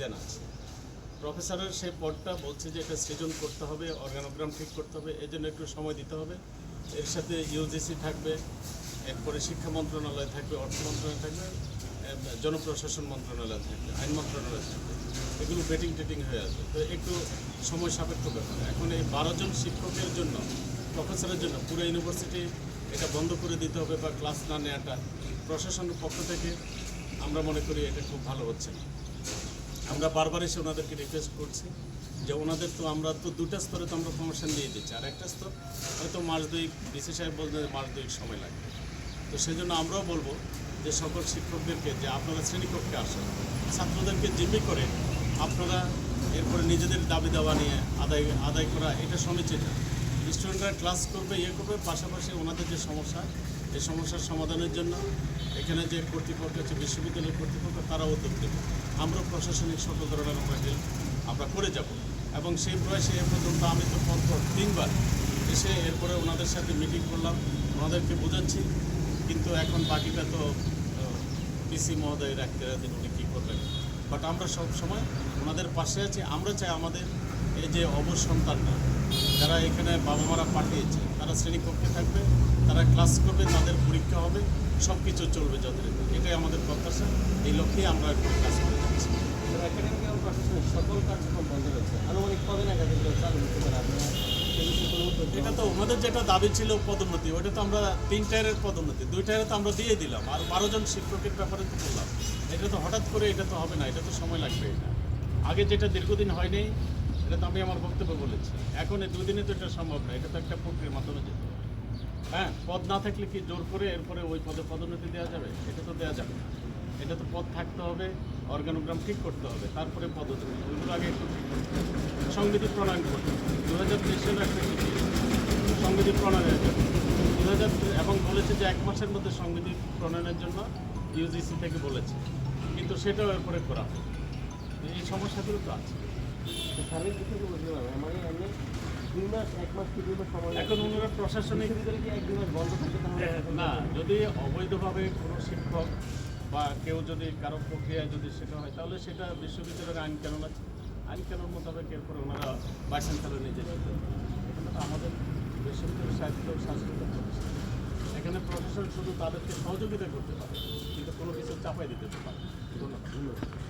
বিধান আছে। প্রফেসরের সেই পদটা বলছে যে এটা সৃজন করতে হবে, অর্গানোগ্রাম ঠিক করতে হবে, এর জন্য একটু সময় দিতে হবে। এর সাথে ইউজিসি থাকবে, এরপরে শিক্ষা মন্ত্রণালয় থাকবে, অর্থ মন্ত্রণালয় থাকবে, জনপ্রশাসন মন্ত্রণালয় থাকবে, আইন মন্ত্রণালয় থাকবে। এগুলো বেটিং টেটিং হয়ে আসবে, তো একটু সময় সাপেক্ষ ব্যাপার। এখন এই 12 জন শিক্ষকের জন্য, প্রফেসরের জন্য পুরো ইউনিভার্সিটি এটা বন্ধ করে দিতে হবে বা ক্লাস না নেওয়াটা প্রশাসনের পক্ষ থেকে আমরা মনে করি এটা খুব ভালো হচ্ছে না। আমরা বারবার এসে ওনাদেরকে রিকোয়েস্ট করছি যে ওনাদের তো আমরা তো দুটা স্তরে তো আমরা প্রমোশন দিয়ে দিচ্ছি, আর একটা স্তর হয়তো মাস দুয়েক, ডিসি সাহেব বলছেন মাস দুয়েক সময় লাগবে। তো সেই জন্য আমরাও বলবো যে সকল শিক্ষকদেরকে যে আপনারা শ্রেণীকক্ষে আসেন, ছাত্রদেরকে জিম্মি করে আপনারা এরপরে নিজেদের দাবি দাওয়া নিয়ে আদায় করা এটা সমীচীন। স্টুডেন্টরা ক্লাস করবে, করবে, পাশাপাশি ওনাদের যে সমস্যা, এই সমস্যার সমাধানের জন্য এখানে যে কর্তৃপক্ষ আছে, বিশ্ববিদ্যালয়ের কর্তৃপক্ষ, তারা উদ্যোগ দেবে। আমরা প্রশাসনিক সকল ধরনের আমরা করে যাব। এবং সেই প্রয়াসে এ পর্যন্ত আমি তো পরপর 3 বার এসে এরপরে ওনাদের সাথে মিটিং করলাম, ওনাদেরকে বোঝাচ্ছি। কিন্তু এখন বাকিটা তো পিসি মহোদয় রাখতে দিন, উনি কী করবেন। বাট আমরা সব সময় ওনাদের পাশে আছি। আমরা চাই আমাদের এই যে অবশ সন্তানরা যারা এখানে বাবা মারা পাঠিয়েছে, তারা শ্রেণীকক্ষে থাকবে, তারা ক্লাস করবে, তাদের পরীক্ষা হবে, সব কিছু চলবে যথারীতি। এটাই আমাদের প্রত্যাশা। এই লক্ষ্যেই আমরা এখন কাজ করে যাচ্ছি। একাডেমিক এবং প্রশাসনিক সকল কার্যক্রম বন্ধ রয়েছে, আনুমানিক কবে নাগাদ এগুলো চালু হতে পারে? আপনারা এটা তো ওনাদের যেটা দাবি ছিল পদোন্নতি, ওটা তো আমরা 3 টায়ারের পদোন্নতি, 2 টায়ারে তো আমরা দিয়ে দিলাম। আর 12 জন শিক্ষকের ব্যাপারে তো বললাম, এটা তো হঠাৎ করে এটা তো হবে না, এটা তো সময় লাগবে। এটা আগে যেটা দীর্ঘদিন হয়নি, এটা তো আমি আমার বক্তব্য বলেছি। এখন এই 2 দিনে তো এটা সম্ভব না, এটা তো একটা প্রক্রিয়ার মাধ্যমে যেতে হবে। হ্যাঁ, পদ না থাকলে কি জোর করে এরপরে ওই পদে পদোন্নতি দেওয়া যাবে? এটা তো দেওয়া যাবে না। এটা তো পদ থাকতে হবে, অর্গানোগ্রাম ঠিক করতে হবে, তারপরে পদোন্নতি, ওইগুলো আগে একটু ঠিক করতে হবে। সংবিধি প্রণয়ন করতে হবে। 2023 সালে একটা চিঠি সংবিধি প্রণয়নের জন্য 2000 এবং বলেছে যে 1 মাসের মধ্যে সংবিধি প্রণয়নের জন্য ইউজিসি থেকে বলেছে, কিন্তু সেটাও এরপরে করা হবে। এই সমস্যাগুলো তো আছে। সার্বিক দিক থেকে বুঝতে পারবেন, মানে এমনি 2 মাস, 1 মাস কি 2 মাস সময় এখন ওনারা প্রশাসনিক ভিতরে কি 1-2 মাস বন্ধ থাকে তাহলে? না, যদি অবৈধভাবে কোনো শিক্ষক বা কেউ যদি কারো প্রক্রিয়ায় যদি সেটা হয়, তাহলে সেটা বিশ্ববিদ্যালয়ের আইন কানুন আছে, আইন কানুন মোতাবেক এরপরে ওনারা ভাইস চ্যান্সেলর নিজে যেতে। এখানে তো আমাদের বিশ্ববিদ্যালয়ের সাহিত্য সাংস্কৃতিক প্রতিষ্ঠান, এখানে প্রশাসন শুধু তাদেরকে সহযোগিতা করতে পারে, কিন্তু কোনো কিছু চাপাই দিতে পারে। ধন্যবাদ।